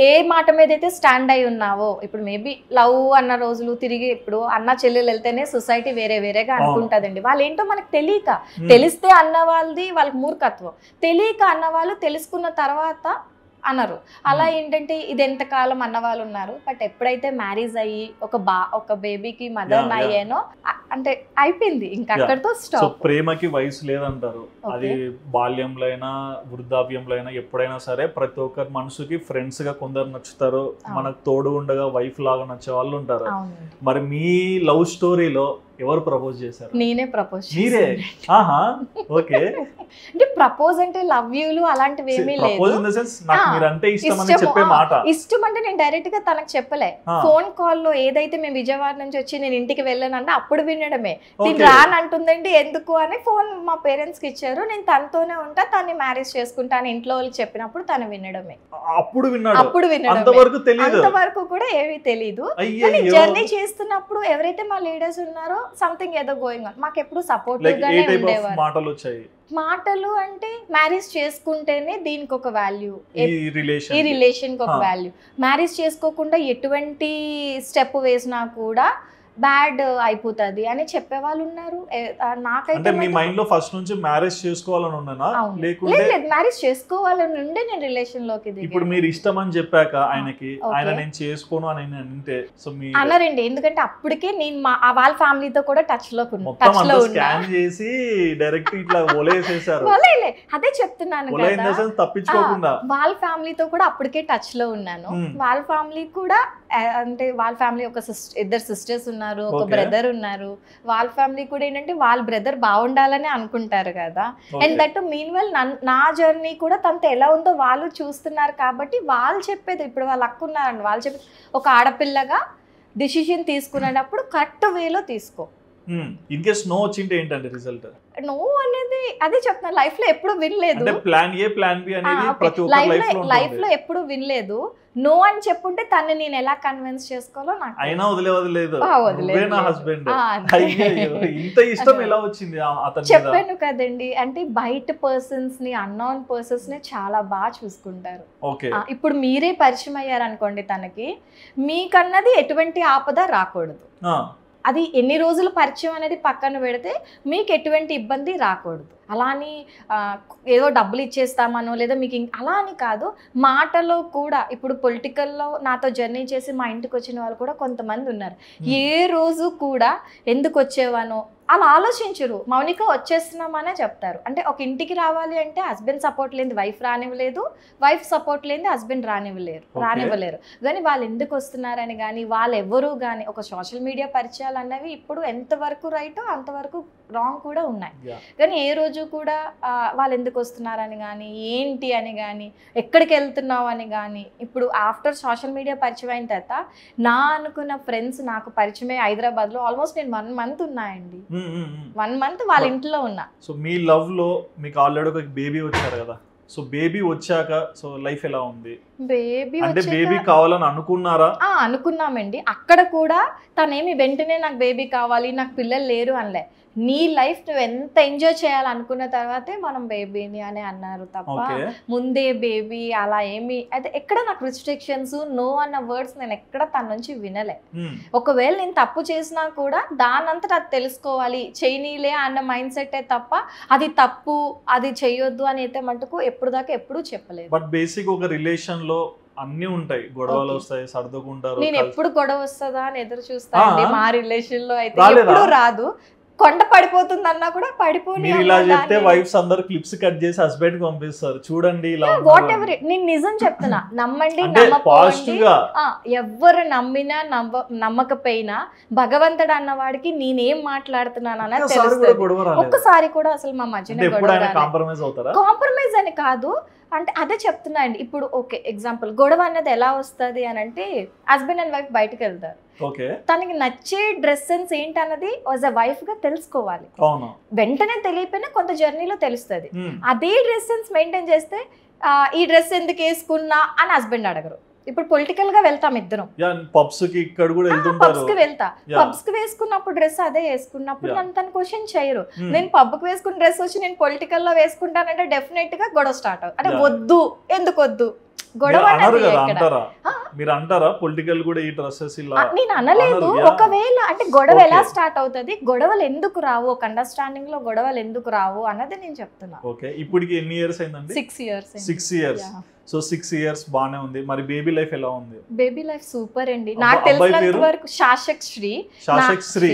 ఏ మాట మీద అయితే స్టాండ్ అయి ఉన్నావో, ఇప్పుడు మేబీ లవ్ అన్న రోజులు తిరిగి ఇప్పుడు అన్న చెల్లెలు వెళ్తేనే సొసైటీ వేరే వేరేగా అనుకుంటుందండి. వాళ్ళు ఏంటో మనకు తెలియక, తెలిస్తే అన్న వాళ్ళది వాళ్ళకి మూర్ఖత్వం, తెలియక అన్న వాళ్ళు తెలుసుకున్న తర్వాత అనరు. అలా ఏంటంటే ఇది ఎంతకాలం అన్నవాళ్ళు ఉన్నారు. బట్ ఎప్పుడైతే మ్యారేజ్ అయ్యి ఒక బేబీకి మదర్ అయ్యానో అంటే అయిపోయింది, ఇంకా అక్కడితో స్టాప్. ప్రేమకి వయసు లేదంటారు. అది బాల్యంలో అయినా వృద్ధాప్యంలో అయినా ఎప్పుడైనా సరే ప్రతి ఒక్కరి మనసుకి ఫ్రెండ్స్ గా కొందరు నచ్చుతారు, మనకు తోడు ఉండగా వైఫ్ లాగా నచ్చే వాళ్ళు ఉంటారు. మరి మీ లవ్ స్టోరీలో ఎవరు ప్రపోజ్ చేశారు? నేనే ప్రపోజ్. మీరే? ఆహా, ఓకే. అంటే ప్రపోజ్ అంటే లవ్ యూలు అలాంటివి ఏమీ లేదు. ఇష్టం అంటే నేను డైరెక్ట్ గా తనకు చెప్పలే, ఫోన్ కాల్ లో ఏదైతే మేము విజయవాడ నుంచి వచ్చి నేను ఇంటికి వెళ్ళాను అంటే అప్పుడు వినడమే. నేను రాను అంటుందండి, ఎందుకు అని ఫోన్ మా పేరెంట్స్ కి ఇచ్చారు, నేను తనతోనే ఉంటా, తన్ని మ్యారేజ్ చేసుకుంటాను ఇంట్లో వాళ్ళకి చెప్పినప్పుడు తను వినడమే. అప్పుడు వినడమే, అంతవరకు కూడా ఏమీ తెలీదు. జర్నీ చేస్తున్నప్పుడు ఎవరైతే మా లీడర్స్ ఉన్నారో సంథింగ్ ఏదో గోయింగ్ ఆన్, మాకు ఎప్పుడు సపోర్టివ్ గానే ఉండేవారు. మాటలు అంటే మ్యారేజ్ చేసుకుంటేనే దీనికి ఒక వాల్యూ, ఈ రిలేషన్ కి ఒక వాల్యూ. మ్యారేజ్ చేసుకోకుండా ఎటువంటి స్టెప్ వేసినా కూడా బ్యాడ్ అయిపోతుంది అని చెప్పే వాళ్ళు ఉన్నారు. నాకైతే మీ మైండ్ లో ఫస్ట్ నుంచి మ్యారేజ్ చేసుకోవాలని ఉన్నానా? లేకుంటే మ్యారేజ్ చేసుకోవాలని ఉండే నేను రిలేషన్ లోకి దిగాను. ఇప్పుడు మీరు ఇష్టం అని చెప్పాక ఆయనకి, ఆయన నేను చేసుకోను అని అంటే సో మీ అన్నారండి. ఎందుకంటే అప్పటికే నేను వాళ్ళ ఫ్యామిలీతో కూడా టచ్ లో స్కాన్ చేసి డైరెక్ట్ ఇట్లా ఒలేసేసారు. అదే చెప్తున్నాను కదా, తప్పించుకోకుండా వాళ్ళ ఫ్యామిలీతో కూడా అప్పటికే టచ్ లో ఉన్నాను. వాళ్ళ ఫ్యామిలీ కూడా అంటే వాళ్ళ ఫ్యామిలీ ఒక ఇద్దరు సిస్టర్స్ ఉన్నారు, ఒక బ్రదర్ ఉన్నారు. వాళ్ళ ఫ్యామిలీ కూడా ఏంటంటే వాళ్ళ బ్రదర్ బాగుండాలని అనుకుంటారు కదా. అండ్ దట్ మీన్ వెల్ నా జర్నీ కూడా తనతో ఎలా ఉందో వాళ్ళు చూస్తున్నారు కాబట్టి వాళ్ళు చెప్పేది, ఇప్పుడు వాళ్ళు అక్క ఉన్నారండి, వాళ్ళు చెప్పేది ఒక ఆడపిల్లగా డిసిషన్ తీసుకునేటప్పుడు కరెక్ట్ వేలో తీసుకో. ఇన్ కేస్ నో వచ్చింటే ఏంటంటే రిజల్ట్? నో అనేది అదే చెప్తాను, లైఫ్ లో ఎప్పుడు వినలేదు. ప్లాన్ ఏ ప్లాన్ బి అనేది ప్రతి ఒక్క లైఫ్ లో ఎప్పుడు వినలేదు. నో అని చెప్పుంటే తను నేను ఎలా కన్విన్స్ చేసుకోవాలో నాకు అయినా వదిలేదు. నా హస్బెండ్ ఇంత ఇష్టం ఎలా వచ్చింది అతనికి? చెప్పాను కదండి, అంటే బయట పర్సన్స్ ని, అన్నోన్ పర్సన్స్ ని చాలా బాగా చూసుకుంటారు. ఇప్పుడు మీరే పరిచయం అయ్యారు అనుకోండి తనకి, మీకన్నది ఎటువంటి ఆపద రాకూడదు. అది ఎన్ని రోజులు పరిచయం అనేది పక్కన పెడితే మీకు ఎటువంటి ఇబ్బంది రాకూడదు. అలా అని ఏదో డబ్బులు ఇచ్చేస్తామనో లేదా మీకు అలా అని కాదు. మాటలో కూడా ఇప్పుడు పొలిటికల్లో నాతో జర్నీ చేసి మా ఇంటికి వచ్చిన వాళ్ళు కూడా కొంతమంది ఉన్నారు. ఏ రోజు కూడా ఎందుకు వచ్చేవానో అలా ఆలోచించరు. మౌనిక వచ్చేస్తున్నామనే చెప్తారు. అంటే ఒక ఇంటికి రావాలి అంటే హస్బెండ్ సపోర్ట్ లేని వైఫ్ రానివ్వలేదు, వైఫ్ సపోర్ట్ లేని హస్బెండ్ రానివ్వలేరు. కానీ వాళ్ళు ఎందుకు వస్తున్నారని కానీ వాళ్ళు ఎవరు కానీ ఒక సోషల్ మీడియా పరిచయాలు అన్నవి ఇప్పుడు ఎంతవరకు రైటో అంతవరకు రాంగ్ కూడా ఉన్నాయి. కానీ ఏ రోజు కూడా వాళ్ళు ఎందుకు వస్తున్నారని కానీ, ఏంటి అని కానీ, ఎక్కడికి వెళ్తున్నావు అని కానీ, ఇప్పుడు ఆఫ్టర్ సోషల్ మీడియా పరిచయం అయిన తర్వాత నా అనుకున్న ఫ్రెండ్స్ నాకు పరిచయమే హైదరాబాద్లో ఆల్మోస్ట్ నేను 1 month ఉన్నాయండి. 1 month వాళ్ళ ఇంట్లో ఉన్నా. సో మీ లవ్ లో మీకు ఆల్రెడీ ఒక బేబీ వచ్చారు కదా, సో బేబీ వచ్చాక సో లైఫ్ ఎలా ఉంది? బేబీ కావాలని అనుకున్నారా? అనుకున్నామండి. అక్కడ కూడా తనేమి వెంటనే నాకు బేబీ కావాలి, నాకు పిల్లలు లేరు అనలే. నీ లైఫ్ నువ్వు ఎంత ఎంజాయ్ చేయాలనుకున్న తర్వాతే మనం బేబీని అని అన్నారు తప్ప ముందే బేబీ అలా ఏమి అయితే ఎక్కడ నాకు రిస్ట్రిక్షన్స్ నో అన్న వర్డ్స్ నేను ఎక్కడ తన నుంచి వినలే. ఒకవేళ నేను తప్పు చేసినా కూడా దానంతట అది తెలుసుకోవాలి, చేయనీలే అన్న మైండ్ సెట్ తప్ప అది తప్పు అది చెయ్యొద్దు అని అయితే మటుకు ఎప్పుడు చెప్పలేదు. బట్ బేసిక్ ఒక రిలేషన్ లో అన్ని ఉంటాయి, గొడవలు వస్తాయి, సర్దుకుంటారు. నేను ఎప్పుడు గొడవ వస్తుందా అని ఎదురు చూస్తాను. మా రిలేషన్ లో అయితే ఎప్పుడు రాదు. కొండ పడిపోతుంది అన్నా కూడా పడిపోని. ఇలా చెప్తే వైఫ్స్ అందరూ క్లిప్స్ కట్ చేసి హస్బెండ్ కి పంపిస్తారు, చూడండి ఇలా. వాట్ ఎవర్, నేను నిజం చెప్తున్నా, నమ్మండి నమ్మకపోండి, ఎవరు నమ్మినా నమ్మకపోయినా భగవంతుడు అన్నవాడికి నేనేం మాట్లాడుతున్నాను అనేది తెలుస్తుంది. ఒక్కసారి కూడా అసలు మా మధ్యన కాంప్రమైజ్ అని కాదు. అంటే అదే చెప్తున్నా అండి. ఇప్పుడు ఓకే ఎగ్జాంపుల్ గొడవ అన్నది ఎలా వస్తుంది అని అంటే హస్బెండ్ అండ్ వైఫ్ బయటకు వెళ్తారు, తనకి నచ్చే డ్రెస్ సెన్స్ ఏంటి అన్నది యాజ్ అ వైఫ్ గా తెలుసుకోవాలి. వెంటనే తెలియపోయినా కొంత జర్నీలో తెలుస్తుంది. అదే డ్రెస్ సెన్స్ మెయింటైన్ చేస్తే ఈ డ్రెస్ ఎందుకు వేసుకున్నా అని హస్బెండ్ అడగరు. ఇప్పుడు పొలిటికల్ గా వెళ్తాం ఇద్దరం, పబ్స్ కి వెళ్తా, పబ్స్ కి వేసుకున్నప్పుడు డ్రెస్ అదే వేసుకున్నప్పుడు నన్ను తను క్వశ్చన్ చేయరు. నేను పబ్ కి వేసుకున్న డ్రెస్ వచ్చి నేను పొలిటికల్ లో వేసుకుంటానంటే డెఫినెట్ గా గొడవ స్టార్ట్ అవుతుంది. అంటే వద్దు, ఎందుకు వద్దు, గొడవ అన్నారు అనేది కదా, ఎక్కడ? అంటారా మీరు అంటారా పొలిటికల్ కూడా ఈ డ్రెస్సెస్ ఇలా నేను అనలేదు. అనరు, yeah. ఒకవేళ అంటే గొడవ Okay. ఎలా స్టార్ట్ అవుతుంది, గొడవలు ఎందుకు రావు, ఒక అండర్స్టాండింగ్ లో గొడవలు ఎందుకు రావు అన్నది నేను చెప్తున్నా. ఓకే, ఇప్పటికి ఎన్ని ఇయర్స్ అయిందండి? 6 years. 6 years. సో 6 years బానే ఉంది. మరి బేబీ లైఫ్ ఎలా ఉంది? బేబీ లైఫ్ సూపర్ అండి. నాకు తెలిసినంత వరకు శాశ్వక్ శ్రీ.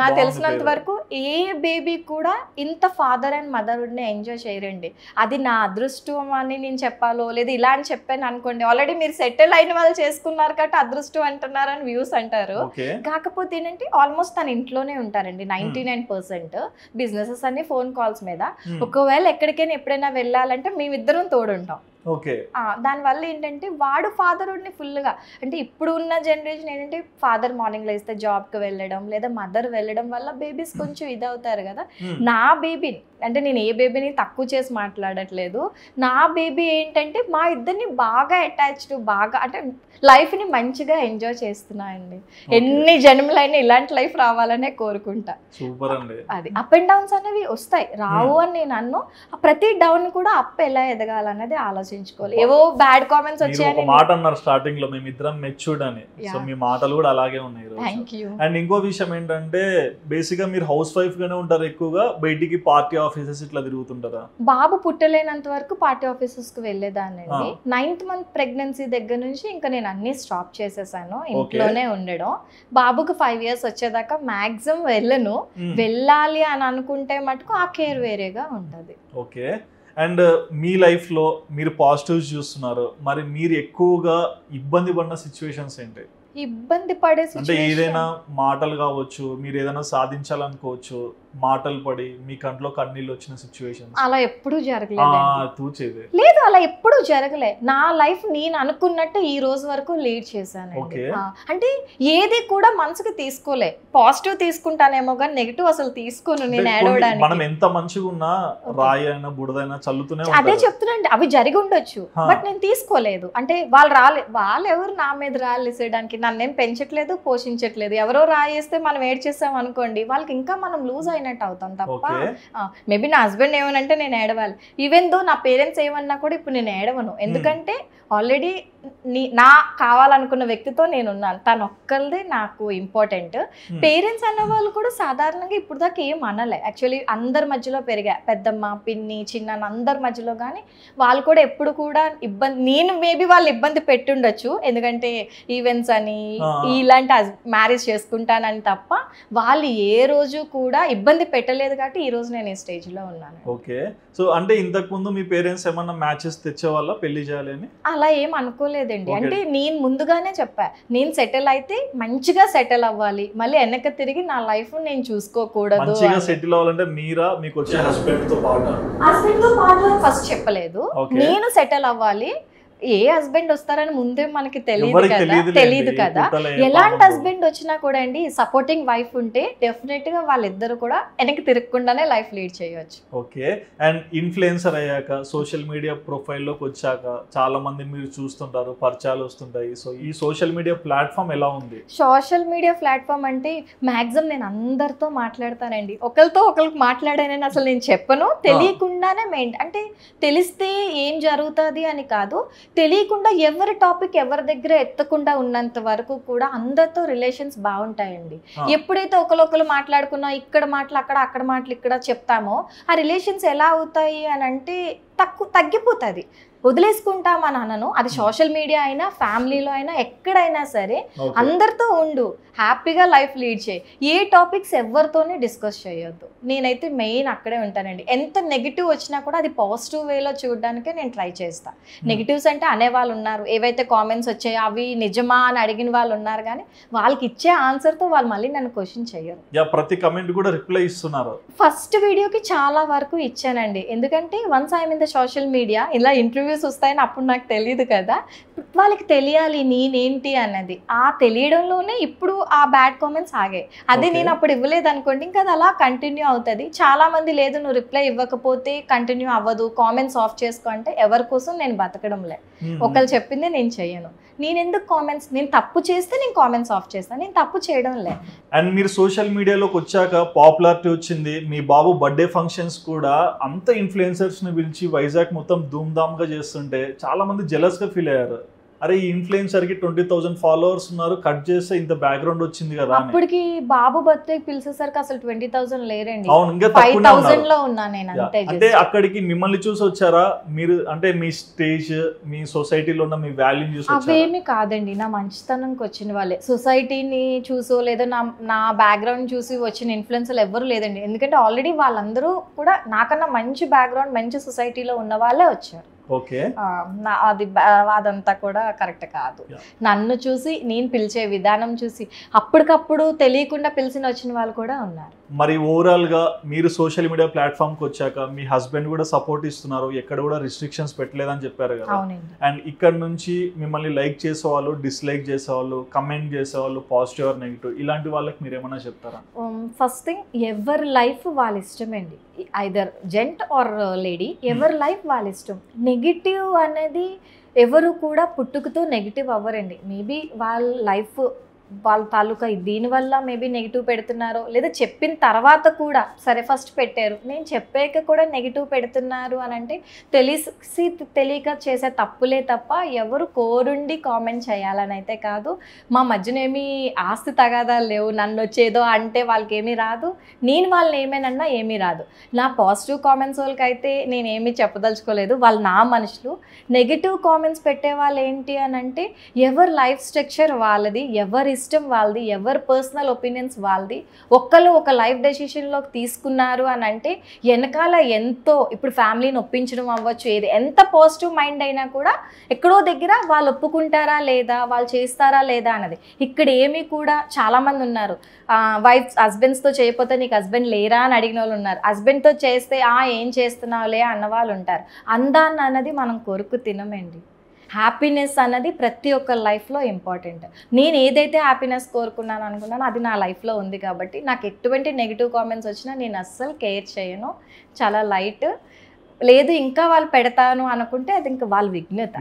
నాకు తెలిసినంత వరకు ఏ బేబీ కూడా ఇంత ఫాదర్ అండ్ మదర్ ని ఎంజాయ్ చేయరండి. అది నా అదృష్టం అని నేను చెప్పాలో లేదా ఇలా అని చెప్పాను అనుకోండి. ఆల్రెడీ మీరు సెటిల్ అయిన వాళ్ళు చేసుకున్నారు కాబట్టి అదృష్టం అంటున్నారు అని వ్యూస్ అంటారు. కాకపోతే ఏంటంటే ఆల్మోస్ట్ తన ఇంట్లోనే ఉంటారండి 99%. బిజినెసెస్ అన్ని ఫోన్ కాల్స్ మీద. ఒకవేళ ఎక్కడికైనా ఎప్పుడైనా వెళ్ళాలంటే మేమిద్దరం తోడుంటాం. దానివల్ల ఏంటంటే వాడు ఫాదర్ని ఫుల్గా, అంటే ఇప్పుడు ఉన్న జనరేషన్ ఏంటంటే ఫాదర్ మార్నింగ్ లేస్తే జాబ్కి వెళ్ళడం లేదా మదర్ వెళ్ళడం వల్ల బేబీస్ కొంచెం ఇదవుతారు కదా. నా బేబీ అంటే నేను ఏ బేబీని తక్కువ చేసి మాట్లాడట్లేదు. నా బేబీ ఏంటంటే మా ఇద్దరిని బాగా అటాచ్డ్, బాగా అంటే లైఫ్ని మంచిగా ఎంజాయ్ చేస్తున్నాయండి. ఎన్ని జన్మలైనా ఇలాంటి లైఫ్ రావాలనే కోరుకుంటా. సూపర్ అండి. అది అప్ అండ్ డౌన్స్ అనేవి వస్తాయి, రావు అని నేను అన్ను. ప్రతి డౌన్ కూడా అప్ ఎలా ఎదగాలన్నది ఆలోచించుకోవాలి. ఏవో బ్యాడ్ కామెంట్స్ వచ్చాయని మాట అన్నారు స్టార్టింగ్ లో మేమిద్దరం మెచ్యూర్డ్ అని. సో మీ మాటలు కూడా అలాగే ఉన్నాయి. అండ్ ఇంకో విషయం ఏంటంటే బేసిక్ గా మీరు హౌస్ వైఫ్ గానే ఉంటారు, ఎక్కువగా బయటికి పార్టీ ఆఫీసెస్ ఇట్లా తిరుగుతుంటారా? బాబు పుట్టలేనంత వరకు పార్టీ ఆఫీసెస్ కు వెళ్ళేదానండి. 9th month ప్రెగ్నెన్సీ దగ్గర నుంచి ఇంకా నేను అన్ని స్టాప్ చేసేసాను, ఇంట్లోనే ఉండడం. బాబుకి 5 years వచ్చేదాకా మాక్సిమం వెళ్ళను. వెళ్ళాలి అని అనుకుంటే మటుకు ఆ కేర్ వేరేగా ఉంటది. ఓకే, అండ్ మీ లైఫ్ లో మీరు పాజిటివ్స్ చూస్తున్నారు, మరి మీరు ఎక్కువగా ఇబ్బంది పడిన సిచ్యువేషన్స్ ఏంటి? ఇబ్బంది పడే అంటే ఏదైనా మాటలు కావచ్చు, మీరు ఏదైనా సాధించాలనుకోవచ్చు, మాటలు పడి మీ కంట్లో కన్నీళ్ళు వచ్చిన సిచ్యువేషన్స్? అలా ఎప్పుడు జరగలేదు. లేదు, అలా ఎప్పుడు జరగలే. నా లైఫ్ నేను అనుకున్నట్టు ఈ రోజు వరకు లీడ్ చేశాను. అంటే ఏది కూడా మనసుకి తీసుకోలే. పాజిటివ్ తీసుకుంటానేమో కానీ నెగిటివ్ అసలు తీసుకోను నేను ఏడవడానికి. మనం ఎంత మంచిగా ఉన్నా రాయి అయినా బుడదైనా చల్లుతూనే అదే చెప్తున్నాండి. అవి జరిగి ఉండొచ్చు, బట్ నేను తీసుకోలేదు. అంటే వాళ్ళు ఎవరు నా మీద రాలేసేయడానికి, నన్నేం పెంచట్లేదు, పోషించట్లేదు. ఎవరో రాయేస్తే మనం ఏడ్చేసాం అనుకోండి, వాళ్ళకి ఇంకా మనం లూజ్ అయినట్టు అవుతాం తప్ప. మేబీ నా హస్బెండ్ ఏమనంటే నేను ఏడవాలి. ఈవెన్ దో నా పేరెంట్స్ ఏమన్నా కూడా ఇప్పుడు నేను ఏడవను. ఎందుకంటే ఆల్రెడీ నా కావాలనుకున్న వ్యక్తితో నేను ఉన్నాను. తను ఒక్కరిదే నాకు ఇంపార్టెంట్. పేరెంట్స్ అన్న వాళ్ళు కూడా సాధారణంగా ఇప్పుడు దాకా ఏం అనలే. యాక్చువల్లీ అందరి మధ్యలో పెరిగా, పెద్దమ్మ, పిన్ని, చిన్న అందరి మధ్యలో. కానీ వాళ్ళు కూడా ఎప్పుడు కూడా ఇబ్బంది, నేను మేబీ వాళ్ళు ఇబ్బంది పెట్టుండొచ్చు, ఎందుకంటే ఈవెంట్స్ అని ఇలాంటి మ్యారేజ్ చేసుకుంటానని తప్ప వాళ్ళు ఏ రోజు కూడా ఇబ్బంది పెట్టలేదు. కాబట్టి ఈ రోజు నేను ఈ స్టేజ్ లో ఉన్నాను. ఓకే, సో అంటే ఇంతకు ముందు మీ పేరెంట్స్ ఏమన్నా మ్యాచెస్ తెచ్చేవాళ్ళ పెళ్లి చేయాలని? అలా ఏం అనుకోలేదండి. అంటే నేను ముందుగానే చెప్పా, నేను సెటిల్ అయితే మంచిగా సెటిల్ అవ్వాలి, మళ్ళీ వెనక తిరిగి నా లైఫ్ నేను చూసుకోకూడదు. మంచిగా సెటిల్ అవ్వాలంటే మీరా మీకు వచ్చే హస్బెండ్ తో పాటు ఫస్ట్ చెప్పలేదు. నేను సెటిల్ అవ్వాలి. ఏ హస్బెండ్ వస్తారని ముందే మనకి తెలియదు కదా. ఎలాంటి హస్బెండ్ వచ్చినా కూడా అండి, సపోర్టింగ్ వైఫ్ ఉంటే డెఫినెట్ గా వాళ్ళిద్దరు కూడా వెనక్కి తిరగకుండానే లైఫ్ లీడ్ చేయొచ్చు. ఓకే, అండ్ ఇన్ఫ్లుయెన్సర్ అయ్యాక, సోషల్ మీడియా ప్రొఫైల్ లోకి వచ్చాక చాలా మంది మీరు చూస్తుంటారు, పరిచయాలు వస్తుంటాయి. సో ఈ సోషల్ మీడియా ప్లాట్ఫామ్ ఎలా ఉంది? సోషల్ మీడియా ప్లాట్ఫామ్ అంటే మాక్సిమం నేను అందరితో మాట్లాడతానండి. ఒకరితో ఒకరికి మాట్లాడానని అసలు నేను చెప్పను. తెలియకుండానే అంటే తెలిస్తే ఏం జరుగుతుంది అని కాదు, తెలియకుండా ఎవరి టాపిక్ ఎవరి దగ్గర ఎత్తకుండా ఉన్నంత వరకు కూడా అందరితో రిలేషన్స్ బాగుంటాయండి. ఎప్పుడైతే ఒకరు మాట్లాడుకున్నా, ఇక్కడ మాటలు అక్కడ మాటలు ఇక్కడ చెప్తామో ఆ రిలేషన్స్ ఎలా అవుతాయి అని అంటే తగ్గిపోతుంది. వదిలేసుకుంటామని అనను. అది సోషల్ మీడియా అయినా, ఫ్యామిలీలో అయినా, ఎక్కడైనా సరే అందరితో ఉండు, హ్యాపీగా లైఫ్ లీడ్ చేయి. ఏ టాపిక్స్ ఎవరితోనే డిస్కస్ చేయొద్దు. నేనైతే మెయిన్ అక్కడే ఉంటానండి. ఎంత నెగిటివ్ వచ్చినా కూడా అది పాజిటివ్ వేలో చూడడానికే నేను ట్రై చేస్తాను. నెగిటివ్స్ అంటే అనేవాళ్ళు ఉన్నారు, ఏవైతే కామెంట్స్ వచ్చాయో అవి నిజమా అని అడిగిన వాళ్ళు ఉన్నారు, కానీ వాళ్ళకి ఇచ్చే ఆన్సర్తో వాళ్ళు మళ్ళీ నన్ను క్వశ్చన్ చేయరు. ప్రతి కమెంట్ కూడా రిప్లై ఇస్తున్నారు. ఫస్ట్ వీడియోకి చాలా వరకు ఇచ్చానండి, ఎందుకంటే once I'm in the social media, ఇలా ఇంటర్వ్యూస్ వస్తాయని అప్పుడు నాకు తెలియదు కదా. వాళ్ళకి తెలియాలి నేనేంటి అన్నది. ఆ తెలియడంలోనే ఇప్పుడు ఆ బ్యాడ్ కామెంట్స్ ఆగాయి. అదే నేను అప్పుడు ఇవ్వలేదు అనుకోండి, ఇంకా అది అలా కంటిన్యూ అవుతుంది. చాలా మంది లేదు నువ్వు రిప్లై ఇవ్వకపోతే కంటిన్యూ అవ్వదు, కామెంట్స్ ఆఫ్ చేసుకో అంటే ఎవరి కోసం నేను బతకడంలే. ఒకళ్ళు చెప్పిందే నేను చెయ్యను. నేను ఎందుకు కామెంట్స్, నేను తప్పు చేస్తే నేను కామెంట్స్ ఆఫ్ చేస్తాను, నేను తప్పు చేయడం లే. అండ్ మీరు సోషల్ మీడియాలోకి వచ్చాక పాపులారిటీ వచ్చింది, మీ బాబు బర్త్డే ఫంక్షన్స్ కూడా అంత ఇన్ఫ్లుయెన్సర్స్ ని పిలిచి వైజాగ్ మొత్తం ధూమ్ ధామ్ గా చేస్తుంటే చాలా మంది జెలస్ గా ఫీల్ అయ్యారు. అరే ఈ ఇన్ఫ్లుయెన్సర్ కి 20,000 ఫాలోవర్స్ ఉన్నారు, కట్ చేస్తే ఇంత బ్యాక్గ్రౌండ్ వచ్చింది కదా. అప్పటికి బాబు బర్త్డే పిలిచేసరికి అసలు 20,000 లేరండి. అవును, ఇంకా 5,000 లో ఉన్నా నేను అంతే. అంటే అక్కడికి మిమ్మల్ని చూసి వచ్చారా మీరు? అంటే మీ స్టేజ్, మీ సొసైటీలో ఉన్న మీ వాల్యూ చూసి? అవేమి కాదండి, నా మంచితనంకి వచ్చిన వాళ్ళే. సొసైటీని చూసో లేదా నా బ్యాక్గ్రౌండ్ చూసి వచ్చిన ఇన్ఫ్లుయెన్సర్లు ఎవరు లేదండి. ఎందుకంటే ఆల్రెడీ వాళ్ళందరూ కూడా నాకన్నా మంచి బ్యాక్గ్రౌండ్, మంచి సొసైటీలో ఉన్న వాళ్ళే వచ్చారు. ఓకే, అదంతా కూడా కరెక్ట్ కాదు. నన్ను చూసి, నేను పిలిచే విధానం చూసి అప్పటికప్పుడు తెలియకుండా పిలిచిన వచ్చిన వాళ్ళు కూడా ఉన్నారు. మరి ఓవరాల్ గా మీరు సోషల్ మీడియా ప్లాట్ఫామ్ కి వచ్చాక మీ హస్బెండ్ కూడా సపోర్ట్ ఇస్తున్నారు, ఎక్కడ కూడా రిస్ట్రిక్షన్స్ పెట్టలేదని చెప్పారు కదా. అండ్ ఇక్కడ నుంచి మిమ్మల్ని లైక్ చేసేవాళ్ళు, డిస్లైక్ చేసేవాళ్ళు, కమెంట్ చేసేవాళ్ళు, పాజిటివ్ ఆర్ నెగిటివ్, ఇలాంటి వాళ్ళకి మీరు ఏమైనా చెప్తారా? ఫస్ట్ థింగ్, ఎవరి లైఫ్ వాళ్ళ ఇష్టం అండి. ఐదర్ జెంట్ ఆర్ లేడీ, ఎవరి లైఫ్ వాళ్ళ ఇష్టం. నెగిటివ్ అనేది ఎవరు కూడా పుట్టుకతో నెగిటివ్ అవ్వరండి. మేబీ వాళ్ళ లైఫ్, వాళ్ళ తాలూకా దీనివల్ల మేబీ నెగిటివ్ పెడుతున్నారో, లేదా చెప్పిన తర్వాత కూడా సరే ఫస్ట్ పెట్టారు, నేను చెప్పాక కూడా నెగిటివ్ పెడుతున్నారు అని అంటే తెలిసి తెలియక చేసే తప్పులే తప్ప ఎవరు కోరుండి కామెంట్ చేయాలని అయితే కాదు. మా మధ్యనేమి ఆస్తి తగాదాలు లేవు. నన్ను వచ్చేదో అంటే వాళ్ళకి ఏమీ రాదు, నేను వాళ్ళని ఏమేనన్నా ఏమీ రాదు. నా పాజిటివ్ కామెంట్స్ వాళ్ళకైతే నేనేమీ చెప్పదలుచుకోలేదు, వాళ్ళు నా మనుషులు. నెగిటివ్ కామెంట్స్ పెట్టే వాళ్ళు ఏంటి అని అంటే ఎవరి లైఫ్ స్ట్రక్చర్ వాళ్ళది, ఎవరి ఇష్టం వాళ్ళది, ఎవరి పర్సనల్ ఒపీనియన్స్ వాళ్ళది. ఒక్కళ్ళు ఒక లైఫ్ డెసిషన్లోకి తీసుకున్నారు అని అంటే వెనకాల ఎంతో, ఇప్పుడు ఫ్యామిలీని ఒప్పించడం అవ్వచ్చు, ఏది ఎంత పాజిటివ్ మైండ్ అయినా కూడా ఎక్కడో దగ్గర వాళ్ళు ఒప్పుకుంటారా లేదా, వాళ్ళు చేస్తారా లేదా అన్నది. ఇక్కడ ఏమీ కూడా చాలామంది ఉన్నారు, హస్బెండ్స్తో చేయకపోతే నీకు హస్బెండ్ లేరా అని అడిగిన వాళ్ళు ఉన్నారు, హస్బెండ్తో చేస్తే ఏం చేస్తున్నావులే అన్న వాళ్ళు ఉంటారు. అందాన్ని అన్నది మనం కొరుకు తినమండి. హ్యాపీనెస్ అన్నది ప్రతి ఒక్క లైఫ్లో ఇంపార్టెంట్. నేను ఏదైతే హ్యాపీనెస్ కోరుకున్నాను అనుకున్నానో అది నా లైఫ్లో ఉంది కాబట్టి నాకు ఎటువంటి నెగిటివ్ కామెంట్స్ వచ్చినా నేను అస్సలు కేర్ చేయను, చాలా లైట్. లేదు ఇంకా వాళ్ళు పెడతాను అనుకుంటే అది ఇంకా వాళ్ళ విఘ్నత,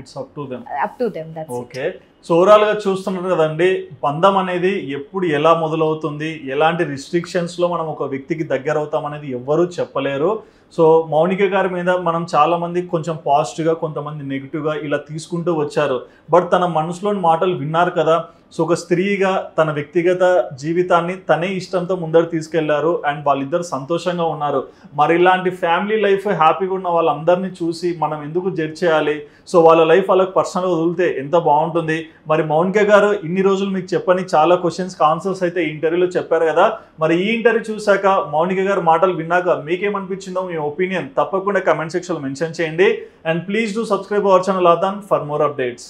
up to them. Okay, so overall గా చూస్తున్నారు కదండి, బంధం అనేది ఎప్పుడు ఎలా మొదలవుతుంది, ఎలాంటి రిస్ట్రిక్షన్స్ లో మనం ఒక వ్యక్తికి దగ్గర అవుతాం అనేది ఎవ్వరూ చెప్పలేరు. సో మౌనిక గారి మీద మనం చాలా మంది కొంచెం పాజిటివ్గా, కొంతమంది నెగిటివ్గా ఇలా తీసుకుంటూ వచ్చారు. బట్ తన మనసులోని మాటలు విన్నారు కదా. సో ఒక స్త్రీగా తన వ్యక్తిగత జీవితాన్ని తనే ఇష్టంతో ముందరు తీసుకెళ్లారు అండ్ వాళ్ళిద్దరు సంతోషంగా ఉన్నారు. మరి ఇలాంటి ఫ్యామిలీ లైఫ్ హ్యాపీగా ఉన్న వాళ్ళందరినీ చూసి మనం ఎందుకు జడ్జ్ చేయాలి? సో వాళ్ళ లైఫ్ వాళ్ళకి పర్సనల్గా వదిలితే ఎంత బాగుంటుంది. మరి మౌనిక గారు ఇన్ని రోజులు మీకు చెప్పని చాలా క్వశ్చన్స్కి ఆన్సర్స్ అయితే ఈ ఇంటర్వ్యూలో చెప్పారు కదా. మరి ఈ ఇంటర్వ్యూ చూశాక, మౌనిక గారు మాటలు విన్నాక మీకేమనిపించిందో మీ ఒపీనియన్ తప్పకుండా కమెంట్ సెక్షన్లో మెన్షన్ చేయండి. And please do subscribe our channel Aadhan for more updates.